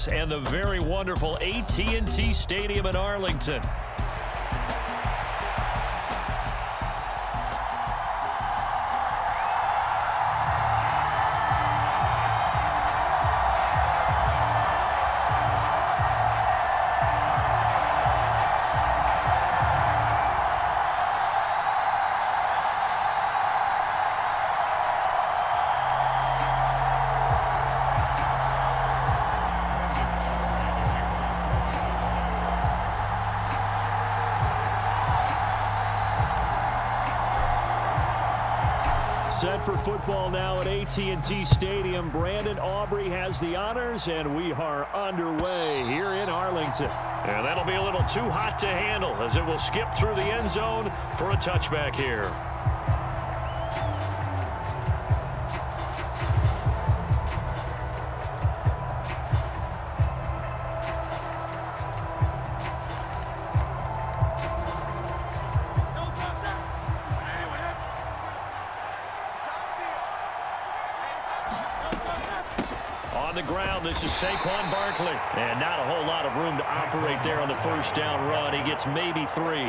Turnouts and the very wonderful AT&T Stadium in Arlington. Set for football now at AT&T Stadium. Brandon Aubrey has the honors, and we are underway here in Arlington. And that'll be a little too hot to handle as it will skip through the end zone for a touchback here. The ground, this is Saquon Barkley. And not a whole lot of room to operate there on the first down run. He gets maybe 3.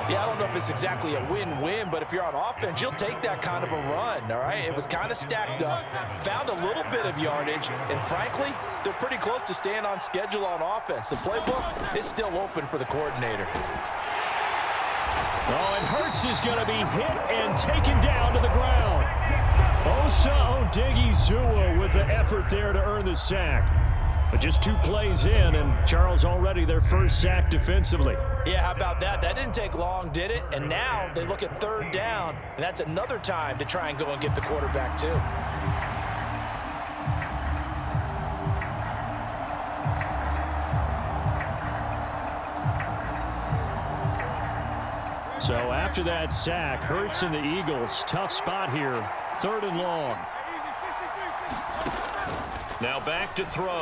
Yeah, I don't know if it's exactly a win-win, but if you're on offense, you'll take that kind of a run, all right? It was kind of stacked up, found a little bit of yardage, and frankly, they're pretty close to staying on schedule on offense. The playbook is still open for the coordinator. Oh, and Hurts is going to be hit and taken down to the ground. Osa Odighizuwa with the effort there to earn the sack. But just 2 plays in, and Charles already their first sack defensively. Yeah, how about that? That didn't take long, did it? And now they look at 3rd down, and that's another time to try and go and get the quarterback too. So after that sack, Hurts and the Eagles, tough spot here, 3rd and long. Now back to throw.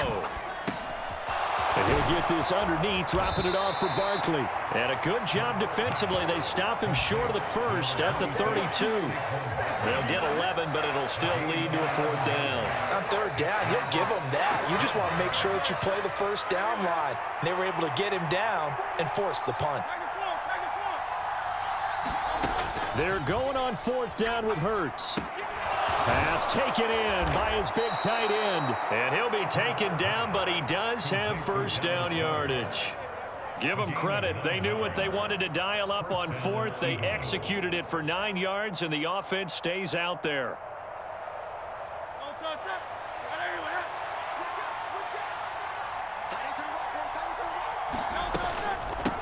And he'll get this underneath, dropping it off for Barkley. And a good job defensively. They stop him short of the first at the 32. They'll get 11, but it'll still lead to a 4th down. On 3rd down, you'll give them that. You just want to make sure that you play the first down line. They were able to get him down and force the punt. They're going on 4th down with Hurts. Pass taken in by his big tight end. And he'll be taken down, but he does have first down yardage. Give them credit. They knew what they wanted to dial up on 4th. They executed it for 9 yards, and the offense stays out there.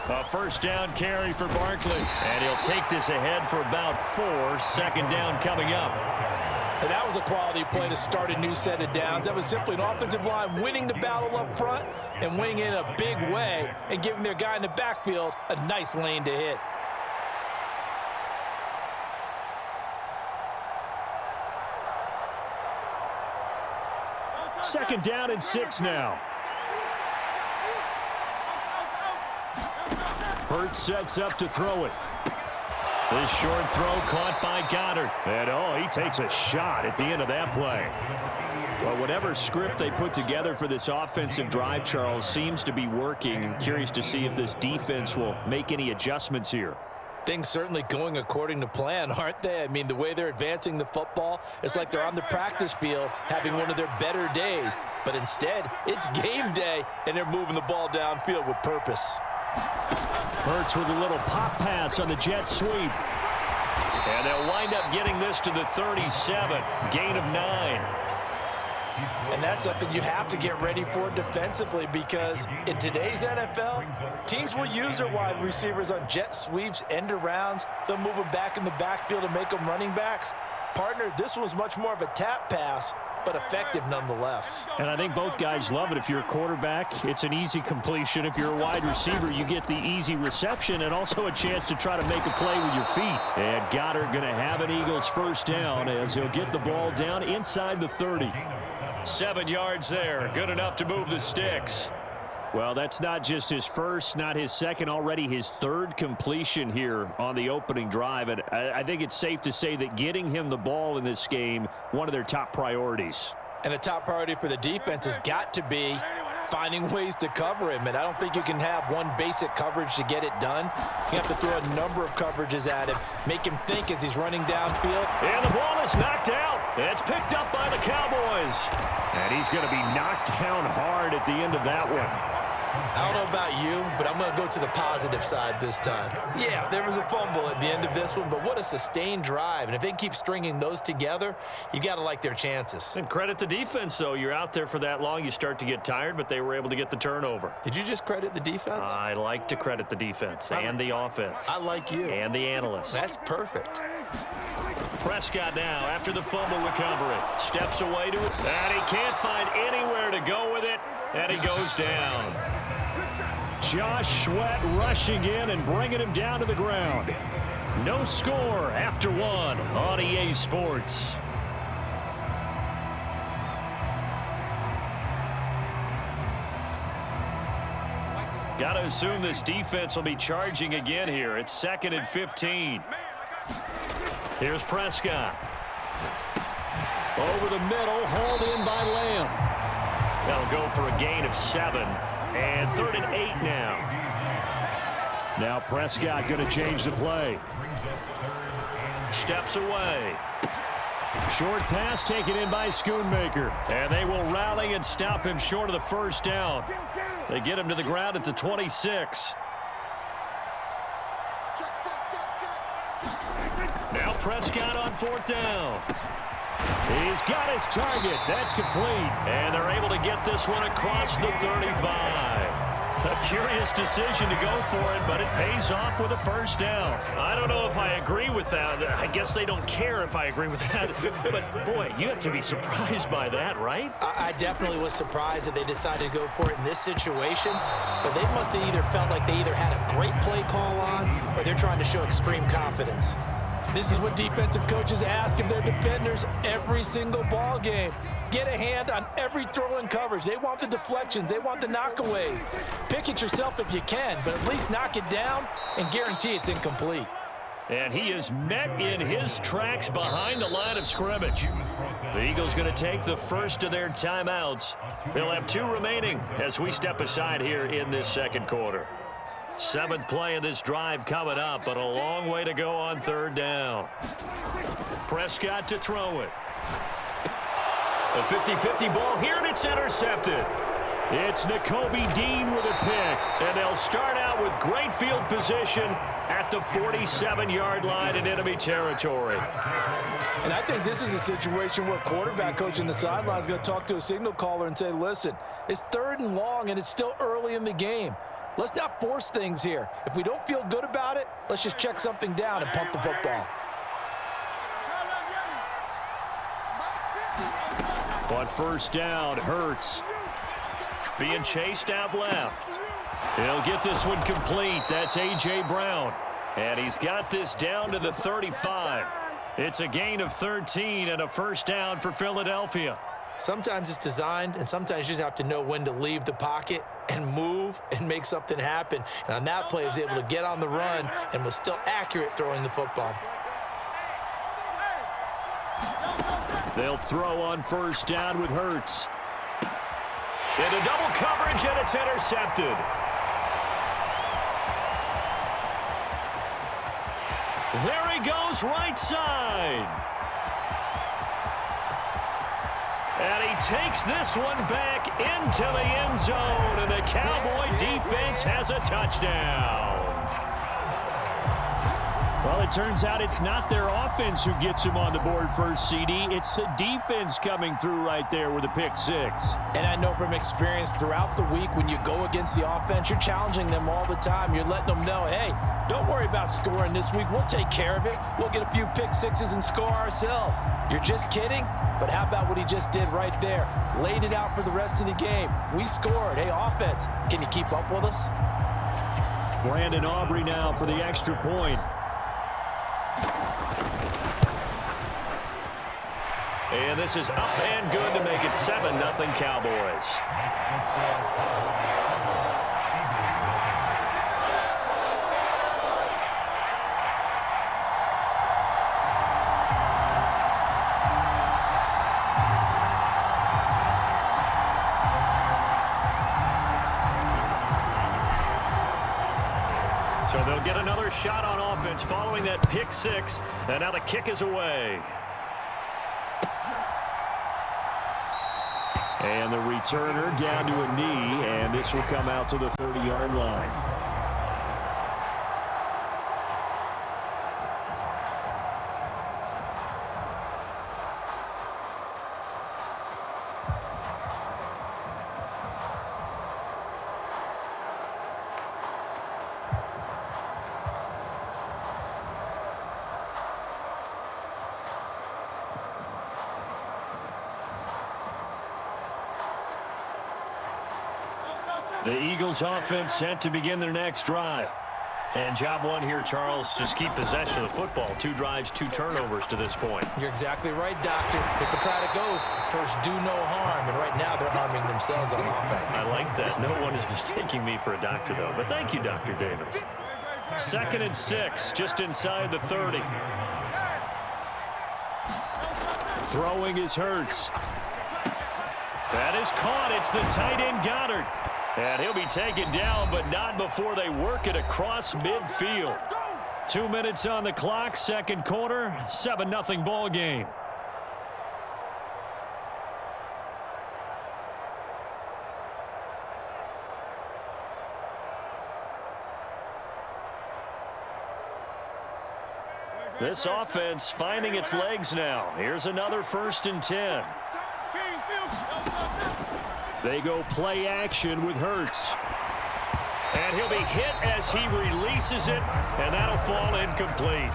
A first down carry for Barkley. And he'll take this ahead for about 4. 2nd down coming up. And that was a quality play to start a new set of downs. That was simply an offensive line winning the battle up front and winning in a big way and giving their guy in the backfield a nice lane to hit. Second down and 6 now. Hurts sets up to throw it. This short throw caught by Goddard. And, oh, he takes a shot at the end of that play. Well, whatever script they put together for this offensive drive, Charles, seems to be working. I'm curious to see if this defense will make any adjustments here. Things certainly going according to plan, aren't they? I mean, the way they're advancing the football, it's like they're on the practice field having one of their better days. But instead, it's game day, and they're moving the ball downfield with purpose. Hurts with a little pop pass on the jet sweep. And they'll wind up getting this to the 37. Gain of 9. And that's something you have to get ready for defensively, because in today's NFL, teams will use their wide receivers on jet sweeps, end arounds. They'll move them back in the backfield to make them running backs. Partner, this was much more of a tap pass, but effective nonetheless. And I think both guys love it. If you're a quarterback, it's an easy completion. If you're a wide receiver, you get the easy reception and also a chance to try to make a play with your feet. And Goddard going to have an Eagles first down as he'll get the ball down inside the 30. 7 yards there. Good enough to move the sticks. Well, that's not just his first, not his second, already his 3rd completion here on the opening drive. And I think it's safe to say that getting him the ball in this game, one of their top priorities. And the top priority for the defense has got to be finding ways to cover him. And I don't think you can have one basic coverage to get it done. You have to throw a number of coverages at him, make him think as he's running downfield. And the ball is knocked out. It's picked up by the Cowboys. And he's going to be knocked down hard at the end of that one. I don't know about you, but I'm going to go to the positive side this time. Yeah, there was a fumble at the end of this one, but what a sustained drive. And if they keep stringing those together, you got to like their chances. And credit the defense, though. You're out there for that long, you start to get tired, but they were able to get the turnover. Did you just credit the defense? I like to credit the defense and the offense. I like you. And the analysts. That's perfect. Prescott now, after the fumble recovery, steps away to it, and he can't find anywhere to go with it, and he goes down. Josh Sweat rushing in and bringing him down to the ground. No score after one on EA Sports. Got to assume this defense will be charging again here. It's 2nd and 15. Here's Prescott. Over the middle, hauled in by Lamb. That'll go for a gain of 7. And 3rd and 8 now. Now Prescott going to change the play. Steps away. Short pass taken in by Schoonmaker. And they will rally and stop him short of the first down. They get him to the ground at the 26. Now Prescott on 4th down. He's got his target. That's complete. And they're able to get this one across the 35. A curious decision to go for it, but it pays off with a first down. I don't know if I agree with that. I guess they don't care if I agree with that. But, boy, you have to be surprised by that, right? I definitely was surprised that they decided to go for it in this situation. But they must have either felt like they either had a great play call on or they're trying to show extreme confidence. This is what defensive coaches ask of their defenders every single ball game. Get a hand on every throw in coverage. They want the deflections. They want the knockaways. Pick it yourself if you can, but at least knock it down and guarantee it's incomplete. And he is met in his tracks behind the line of scrimmage. The Eagles going to take the first of their timeouts. They'll have 2 remaining as we step aside here in this second quarter. 7th play of this drive coming up, but a long way to go on 3rd down. Prescott to throw it. A 50-50 ball here, and it's intercepted. It's Nakobe Dean with a pick, and they'll start out with great field position at the 47-yard line in enemy territory. And I think this is a situation where quarterback coach in the sideline is going to talk to a signal caller and say, listen, it's 3rd and long, and it's still early in the game. Let's not force things here. If we don't feel good about it, let's just check something down and pump the football. On 1st down, Hurts being chased out left. He'll get this one complete. That's A.J. Brown. And he's got this down to the 35. It's a gain of 13 and a first down for Philadelphia. Sometimes it's designed, and sometimes you just have to know when to leave the pocket and move and make something happen. And on that play, he was able to get on the run and was still accurate throwing the football. They'll throw on 1st down with Hurts. Into double coverage, and it's intercepted. There he goes, right side. And he takes this one back into the end zone, and the Cowboy defense has a touchdown. Well, it turns out it's not their offense who gets him on the board first, CD. It's the defense coming through right there with a pick 6. And I know from experience throughout the week when you go against the offense, you're challenging them all the time. You're letting them know, hey, don't worry about scoring this week. We'll take care of it. We'll get a few pick 6s and score ourselves. You're just kidding? But how about what he just did right there? Laid it out for the rest of the game. We scored. Hey, offense, can you keep up with us? Brandon Aubrey now for the extra point. And this is up and good to make it 7-0 Cowboys. So they'll get another shot on offense following that pick six. And now the kick is away. And the returner down to a knee, and this will come out to the 30-yard line. The Eagles offense set to begin their next drive. And job one here, Charles, just keep possession of the football. 2 drives, 2 turnovers to this point. You're exactly right, Doctor. Hippocratic oath. First, do no harm. And right now, they're harming themselves on offense. I like that. No one is mistaking me for a doctor, though. But thank you, Dr. Davis. 2nd and 6, just inside the 30. Throwing is Hurts. That is caught. It's the tight end, Goddard. And he'll be taken down, but not before they work it across midfield. 2 minutes on the clock, second quarter, 7-0 ball game. This offense finding its legs now. Here's another 1st and 10. They go play action with Hurts. And he'll be hit as he releases it, and that'll fall incomplete.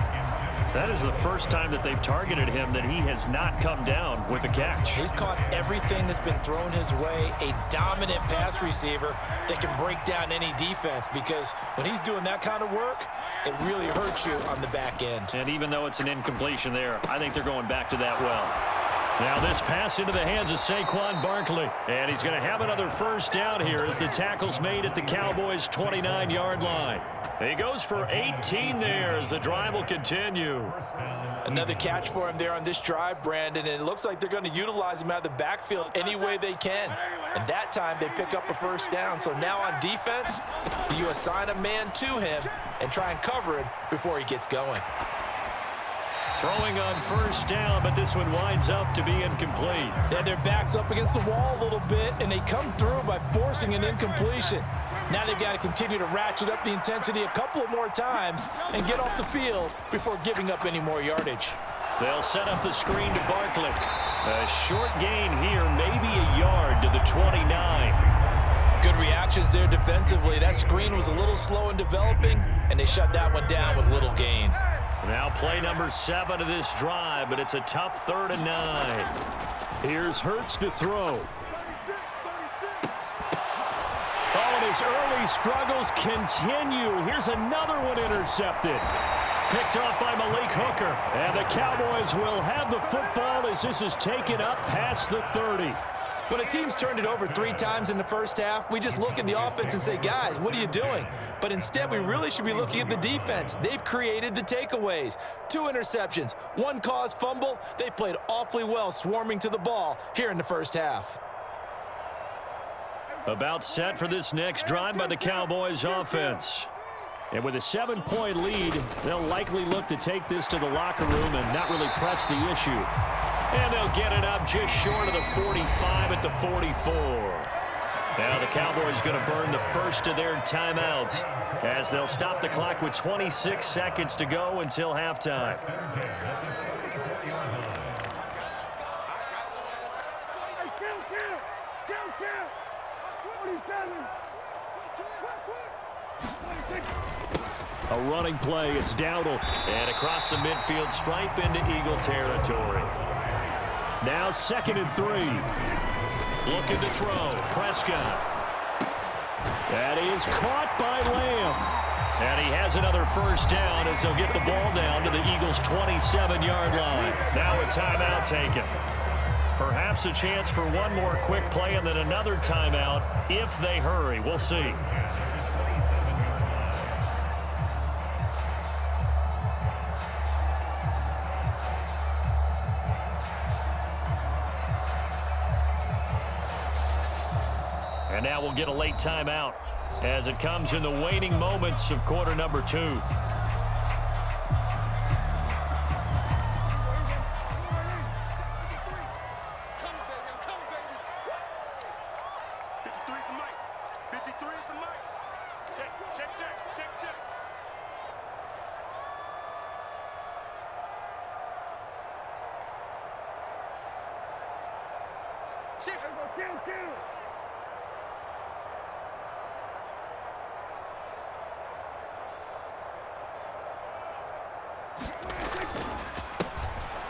That is the first time that they've targeted him that he has not come down with a catch. He's caught everything that's been thrown his way, a dominant pass receiver that can break down any defense, because when he's doing that kind of work, it really hurts you on the back end. And even though it's an incompletion there, I think they're going back to that well. Now this pass into the hands of Saquon Barkley. And he's going to have another 1st down here as the tackle's made at the Cowboys' 29-yard line. He goes for 18 there as the drive will continue. Another catch for him there on this drive, Brandon, and it looks like they're going to utilize him out of the backfield any way they can. And that time they pick up a 1st down. So now on defense, you assign a man to him and try and cover it before he gets going. Throwing on 1st down, but this one winds up to be incomplete. Yeah, their back's up against the wall a little bit, and they come through by forcing an incompletion. Now they've got to continue to ratchet up the intensity a couple of more times and get off the field before giving up any more yardage. They'll set up the screen to Barkley. A short gain here, maybe a yard to the 29. Good reactions there defensively. That screen was a little slow in developing, and they shut that one down with little gain. Now play number 7 of this drive, but it's a tough 3rd and 9. Here's Hurts to throw. Oh, and his early struggles continue. Here's another one intercepted. Picked off by Malik Hooker. And the Cowboys will have the football as this is taken up past the 30. When a team's turned it over 3 times in the first half, we just look at the offense and say, guys, what are you doing? But instead, we really should be looking at the defense. They've created the takeaways. 2 interceptions, 1 caused fumble. They've played awfully well swarming to the ball here in the first half. About set for this next drive by the Cowboys offense. And with a 7-point lead, they'll likely look to take this to the locker room and not really press the issue. And they'll get it up just short of the 45 at the 44. Now the Cowboys going to burn the first of their timeouts as they'll stop the clock with 26 seconds to go until halftime. A running play, it's Dowdle. And across the midfield stripe into Eagle territory. Now 2nd and 3. Looking to throw. Prescott. That is caught by Lamb. And he has another 1st down as they'll get the ball down to the Eagles' 27-yard line. Now a timeout taken. Perhaps a chance for one more quick play and then another timeout if they hurry. We'll see. And now we'll will get a late timeout as it comes in the waning moments of quarter number 2.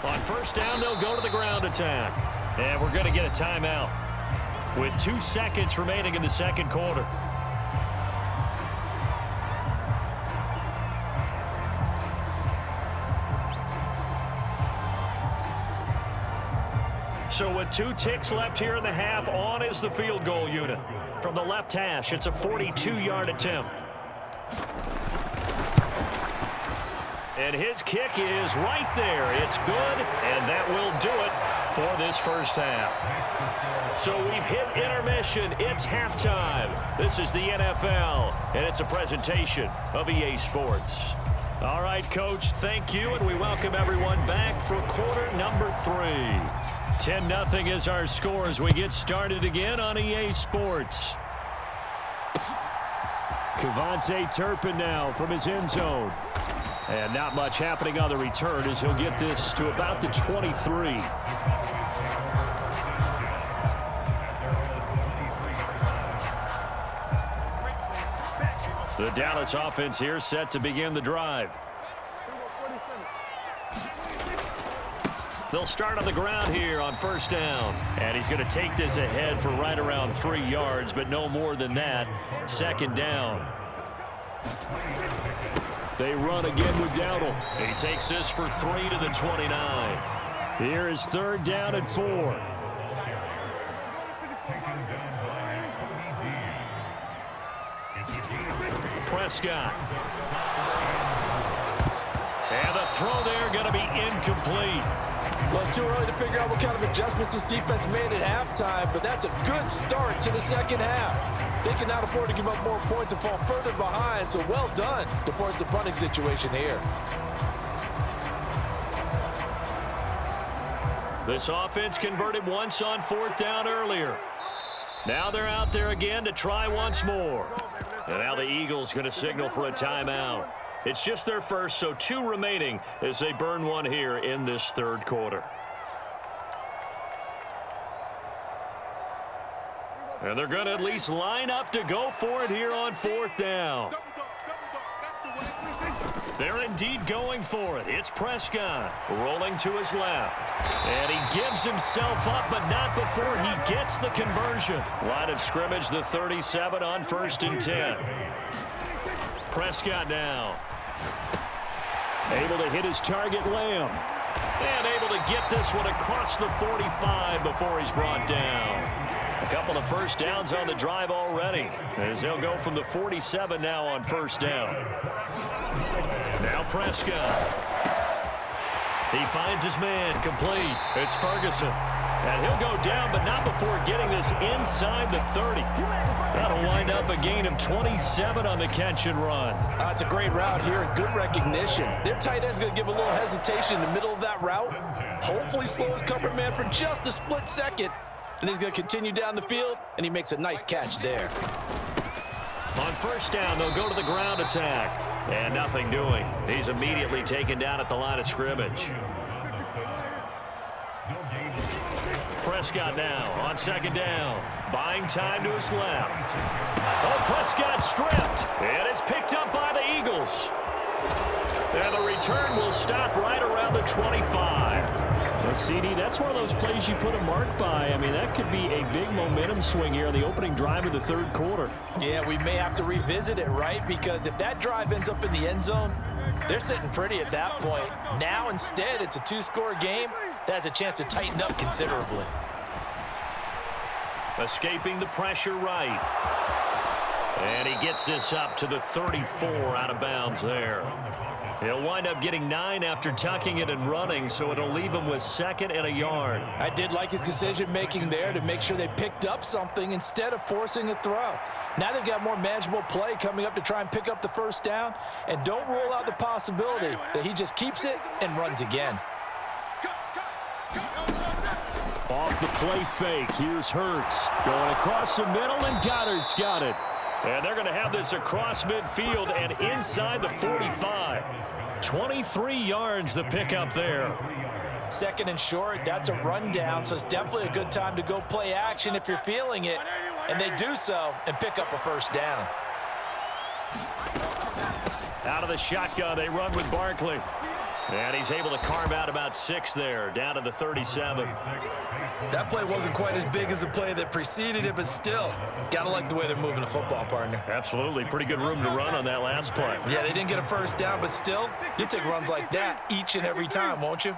On first down, they'll go to the ground attack. And we're going to get a timeout with 2 seconds remaining in the second quarter. So with 2 ticks left here in the half, on is the field goal unit. From the left hash, it's a 42-yard attempt. And his kick is right there. It's good, and that will do it for this first half. So we've hit intermission. It's halftime. This is the NFL, and it's a presentation of EA Sports. All right, Coach, thank you, and we welcome everyone back for quarter number 3. 10-0 is our score as we get started again on EA Sports. Kevontae Turpin now from his end zone. And not much happening on the return as he'll get this to about the 23. The Dallas offense here set to begin the drive. They'll start on the ground here on first down. And he's going to take this ahead for right around 3 yards, but no more than that. Second down. They run again with Dowdle. He takes this for 3 to the 29. Here is third down and 4. Prescott. And the throw there going to be incomplete. Well, it's too early to figure out what kind of adjustments this defense made at halftime, but that's a good start to the second half. They cannot afford to give up more points and fall further behind, so well done to force the punting situation here. This offense converted once on fourth down earlier. Now they're out there again to try once more. And now the Eagles going to signal for a timeout. It's just their first, so 2 remaining as they burn one here in this third quarter. And they're going to at least line up to go for it here on fourth down. They're indeed going for it. It's Prescott rolling to his left. And he gives himself up, but not before he gets the conversion. Line of scrimmage, the 37 on 1st and 10. Prescott now. Able to hit his target, Lamb. And able to get this one across the 45 before he's brought down. A couple of first downs on the drive already, as they'll go from the 47 now on first down. Now Prescott. He finds his man, complete. It's Ferguson. And he'll go down, but not before getting this inside the 30. That'll wind up a gain of 27 on the catch and run. It's a great route here and good recognition. Their tight end's going to give a little hesitation in the middle of that route. Hopefully slow his cover man for just a split second. And he's going to continue down the field, and he makes a nice catch there. On first down, they'll go to the ground attack. And nothing doing. He's immediately taken down at the line of scrimmage. Prescott now on second down. Buying time to his left. Oh, Prescott stripped. And it's picked up by the Eagles. And the return will stop right around the 25. Well, CD, that's one of those plays you put a mark by. I mean, that could be a big momentum swing here on the opening drive of the third quarter. Yeah, we may have to revisit it, right? Because if that drive ends up in the end zone, they're sitting pretty at that point. Now, instead, it's a 2-score game. That has a chance to tighten up considerably. Escaping the pressure right. And he gets this up to the 34 out of bounds there. He'll wind up getting 9 after tucking it and running, so it'll leave him with 2nd and a yard. I did like his decision-making there to make sure they picked up something instead of forcing a throw. Now they've got more manageable play coming up to try and pick up the first down, and don't rule out the possibility that he just keeps it and runs again. Off the play fake, here's Hurts. Going across the middle, and Goddard's got it. And they're going to have this across midfield and inside the 45. 23 yards the pickup there. 2nd and short, that's a rundown, so it's definitely a good time to go play action if you're feeling it. And they do so and pick up a first down. Out of the shotgun, they run with Barkley. And he's able to carve out about 6 there, down to the 37. That play wasn't quite as big as the play that preceded it, but still, got to like the way they're moving the football, partner. Absolutely. Pretty good room to run on that last play. Yeah, they didn't get a first down, but still, you take runs like that each and every time, won't you?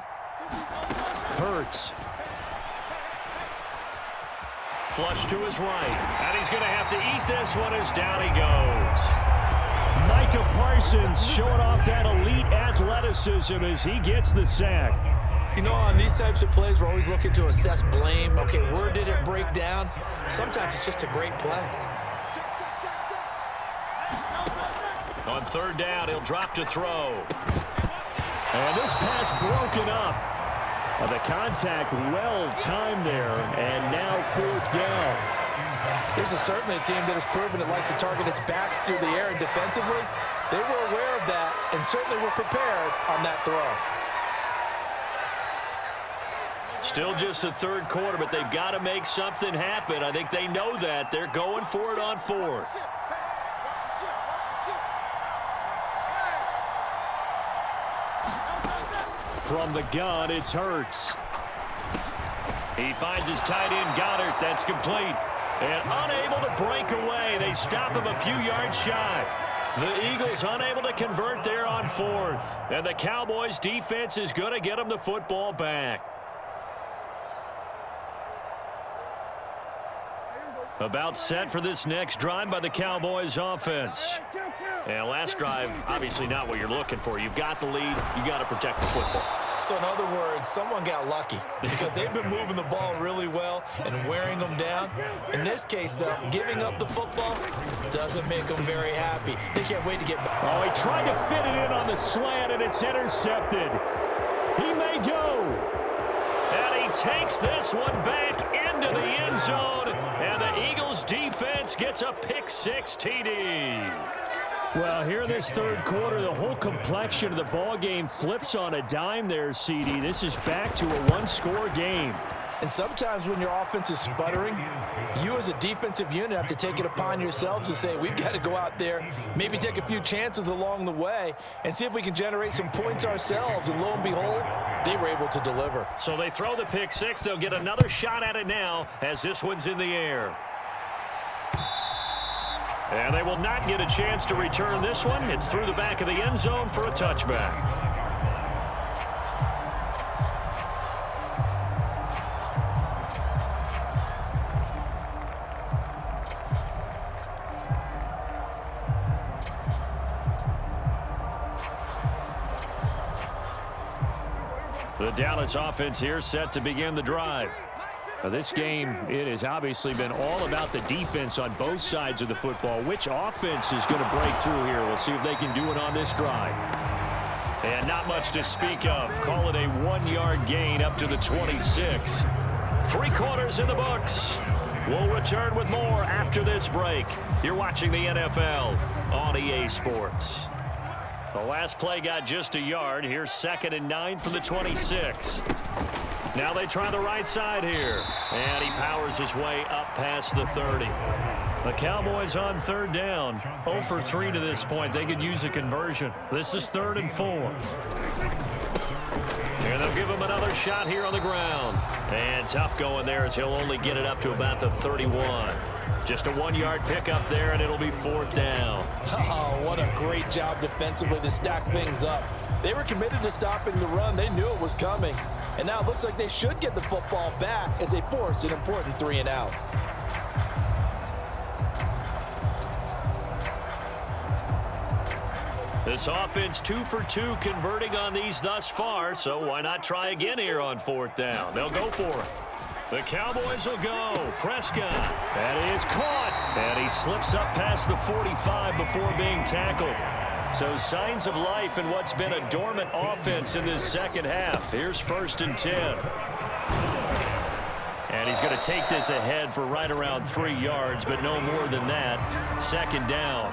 Hurts. Flush to his right. And he's going to have to eat this one as down he goes. Micah Parsons showing off that elite athleticism as he gets the sack. You know, on these types of plays, we're always looking to assess blame. Okay, where did it break down? Sometimes it's just a great play. On 3rd down, he'll drop to throw. And this pass broken up. The contact well timed there, and now 4th down. This is certainly a team that has proven it likes to target its backs through the air, and defensively, they were aware of that and certainly were prepared on that throw. Still just the 3rd quarter, but they've got to make something happen. I think they know that. They're going for it on 4th. From the gun, it's Hurts. He finds his tight end, Goddard. That's complete. And unable to break away. They stop him a few yards shy. The Eagles unable to convert there on 4th. And the Cowboys defense is going to get them the football back. About set for this next drive by the Cowboys offense. And last drive, obviously not what you're looking for. You've got the lead. You got to protect the football. So in other words, someone got lucky because they've been moving the ball really well and wearing them down. In this case, though, giving up the football doesn't make them very happy. They can't wait to get back. Oh, he tried to fit it in on the slant, and it's intercepted. He may go. And he takes this one back into the end zone. And the Eagles defense gets a pick-6 TD. Well, here in this 3rd quarter, the whole complexion of the ball game flips on a dime there, CD. This is back to a 1-score game. And sometimes when your offense is sputtering, you as a defensive unit have to take it upon yourselves to say, we've got to go out there, maybe take a few chances along the way, and see if we can generate some points ourselves. And lo and behold, they were able to deliver. So they throw the pick-6. They'll get another shot at it now as this one's in the air. And they will not get a chance to return this one. It's through the back of the end zone for a touchback. The Dallas offense here set to begin the drive. Now this game, it has obviously been all about the defense on both sides of the football. Which offense is going to break through here? We'll see if they can do it on this drive. And not much to speak of. Call it a 1-yard gain up to the 26. 3 quarters in the books. We'll return with more after this break. You're watching the NFL on EA Sports. The last play got just a yard. Here's 2nd and 9 from the 26. Now they try the right side here. And he powers his way up past the 30. The Cowboys on 3rd down. 0 for 3 to this point. They could use a conversion. This is 3rd and 4. And they'll give him another shot here on the ground. And tough going there as he'll only get it up to about the 31. Just a 1-yard pickup there, and it'll be 4th down. Oh, what a great job defensively to stack things up. They were committed to stopping the run. They knew it was coming. And now it looks like they should get the football back as they force an important 3 and out. This offense 2 for 2 converting on these thus far, so why not try again here on 4th down? They'll go for it. The Cowboys will go. Prescott. That is caught. And he slips up past the 45 before being tackled. So signs of life in what's been a dormant offense in this second half. Here's 1st and 10. And he's going to take this ahead for right around 3 yards, but no more than that. 2nd down.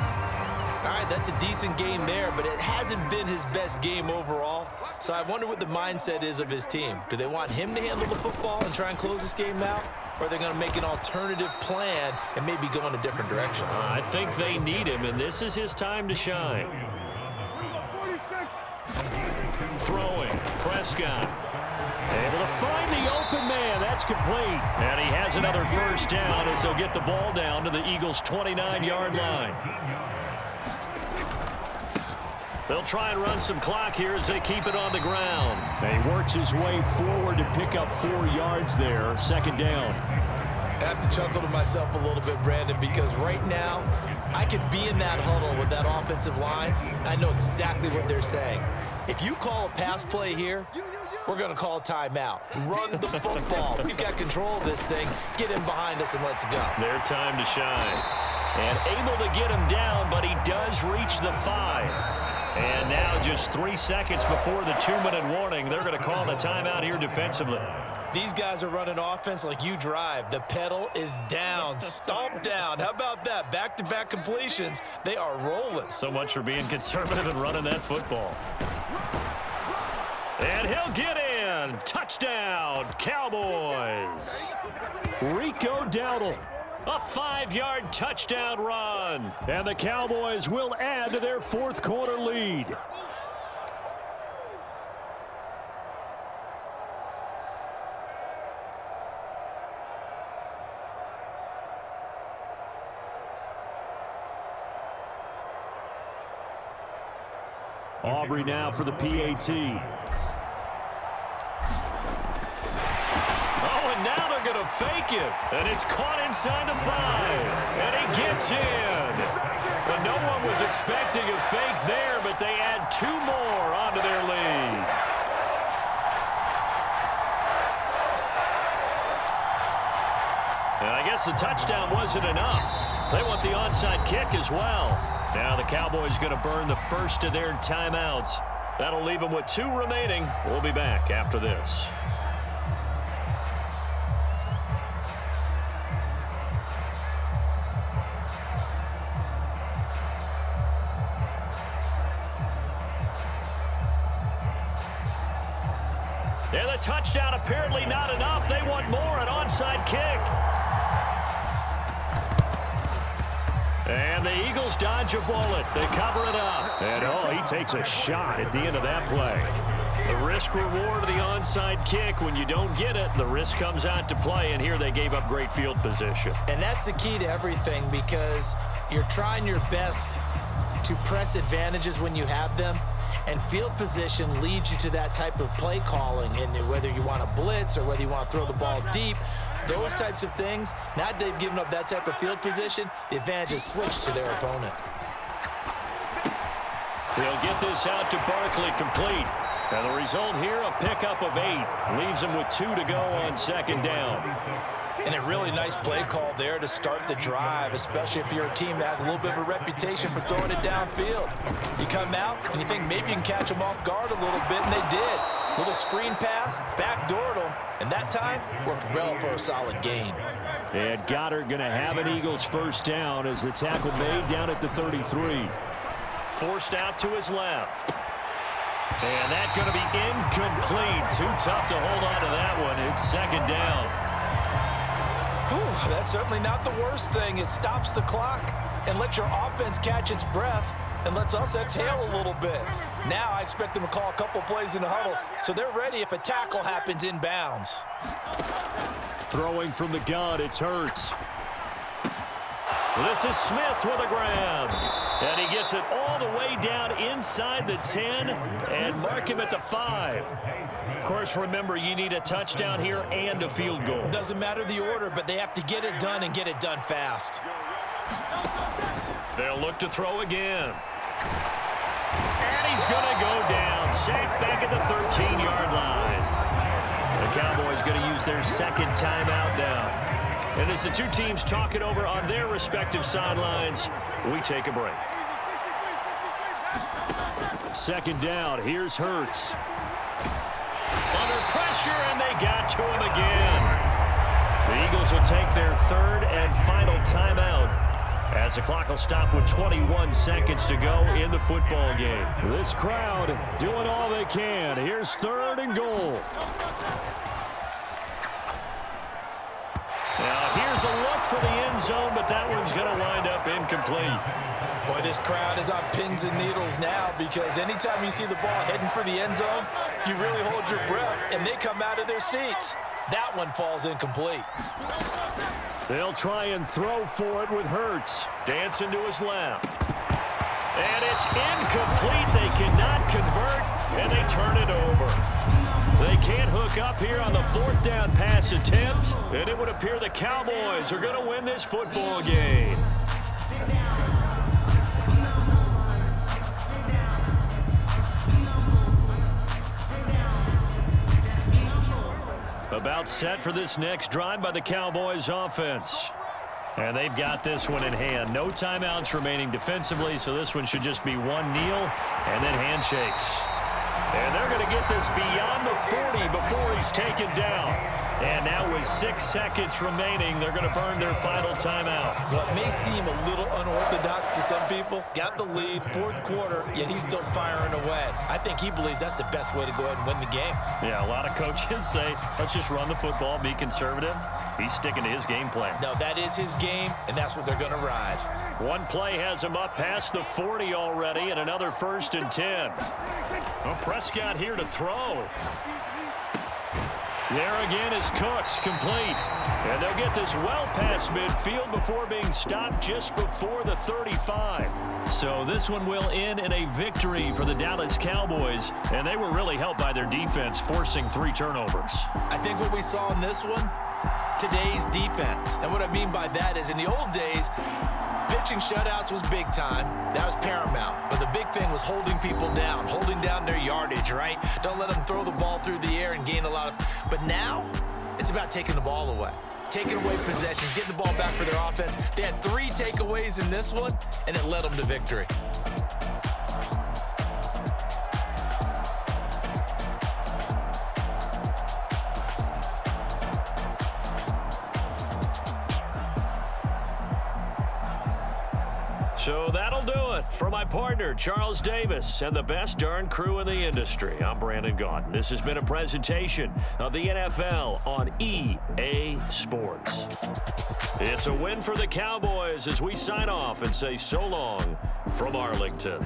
All right, that's a decent game there, but it hasn't been his best game overall. So I wonder what the mindset is of his team. Do they want him to handle the football and try and close this game out? Or are they going to make an alternative plan and maybe go in a different direction? I think they need him, and this is his time to shine. Throwing, Prescott. Able to find the open man. That's complete. And he has another 1st down as they'll get the ball down to the Eagles' 29-yard line. They'll try and run some clock here as they keep it on the ground. And he works his way forward to pick up 4 yards there. 2nd down. I have to chuckle to myself a little bit, Brandon, because right now I could be in that huddle with that offensive line. I know exactly what they're saying. If you call a pass play here, we're going to call a timeout. Run the football. We've got control of this thing. Get in behind us and let's go. Their time to shine. And able to get him down, but he does reach the 5. And now just 3 seconds before the 2-minute warning, they're going to call the timeout here defensively. These guys are running offense like you drive. The pedal is down, stomp down. How about that? Back-to-back completions. They are rolling. So much for being conservative and running that football. And he'll get in. Touchdown, Cowboys. Rico Dowdle. A 5-yard touchdown run. And the Cowboys will add to their 4th quarter lead. Aubrey now for the PAT. Now they're going to fake it, and it's caught inside the 5, and he gets in. But no one was expecting a fake there, but they add 2 more onto their lead. And I guess the touchdown wasn't enough. They want the onside kick as well. Now the Cowboys going to burn the first of their timeouts. That'll leave them with 2 remaining. We'll be back after this. And the touchdown apparently not enough. They want more, an onside kick. And the Eagles dodge a bullet. They cover it up. And, he takes a shot at the end of that play. The risk-reward of the onside kick. When you don't get it, the risk comes out to play, and here they gave up great field position. And that's the key to everything, because you're trying your best to press advantages when you have them. And field position leads you to that type of play calling, and whether you want to blitz or whether you want to throw the ball deep, those types of things. Now that they've given up that type of field position, the advantage is switched to their opponent. They'll get this out to Barkley complete. And the result here, a pickup of 8. Leaves them with 2 to go on 2nd down. And a really nice play call there to start the drive, especially if you're a team that has a little bit of a reputation for throwing it downfield. You come out and you think maybe you can catch them off guard a little bit, and they did. Little screen pass, backdoored them, and that time worked well for a solid gain. And Goddard going to have an Eagles 1st down as the tackle made down at the 33. Forced out to his left. And that's going to be incomplete. Too tough to hold on to that one. It's 2nd down. Whew, that's certainly not the worst thing. It stops the clock and lets your offense catch its breath and lets us exhale a little bit. Now I expect them to call a couple plays in the huddle, so they're ready if a tackle happens inbounds. Throwing from the gun, it's Hurts. This is Smith with a grab. And he gets it all the way down inside the 10 and mark him at the 5. Of course, remember, you need a touchdown here and a field goal. Doesn't matter the order, but they have to get it done and get it done fast. They'll look to throw again. And he's going to go down. Sacked back at the 13-yard line. The Cowboys going to use their second timeout now. And as the two teams talk it over on their respective sidelines, we take a break. Second down, here's Hurts. Under pressure, and they got to him again. The Eagles will take their third and final timeout as the clock will stop with 21 seconds to go in the football game. This crowd doing all they can. Here's third and goal. Now, here's a look for the end zone, but that one's going to wind up incomplete. Boy, this crowd is on pins and needles now because anytime you see the ball heading for the end zone, you really hold your breath, and they come out of their seats. That one falls incomplete. They'll try and throw for it with Hurts. Dancing to his left. And it's incomplete. They cannot convert, and they turn it over. They can't hook up here on the fourth down pass attempt, and it would appear the Cowboys are going to win this football game. About set for this next drive by the Cowboys offense. And they've got this one in hand. No timeouts remaining defensively, so this one should just be one kneel and then handshakes. And they're going to get this beyond the 40 before he's taken down. And now with 6 seconds remaining, they're going to burn their final timeout. What may seem a little unorthodox to some people, got the lead, fourth quarter, yet he's still firing away. I think he believes that's the best way to go ahead and win the game. Yeah, a lot of coaches say, let's just run the football, be conservative. He's sticking to his game plan. No, that is his game, and that's what they're going to ride. One play has him up past the 40 already, and another 1st and 10. Well, Prescott here to throw. There again is Cooks, complete. And they'll get this well past midfield before being stopped just before the 35. So this one will end in a victory for the Dallas Cowboys, and they were really helped by their defense, forcing 3 turnovers. I think what we saw in this one, today's defense. And what I mean by that is in the old days, pitching shutouts was big time. That was paramount. But the big thing was holding people down, holding down their yardage, right? Don't let them throw the ball through the air and gain a lot of... But now, it's about taking the ball away. Taking away possessions, getting the ball back for their offense. They had 3 takeaways in this one, and it led them to victory. So that'll do it for my partner, Charles Davis, and the best darn crew in the industry. I'm Brandon Gaudin. This has been a presentation of the NFL on EA Sports. It's a win for the Cowboys as we sign off and say so long from Arlington.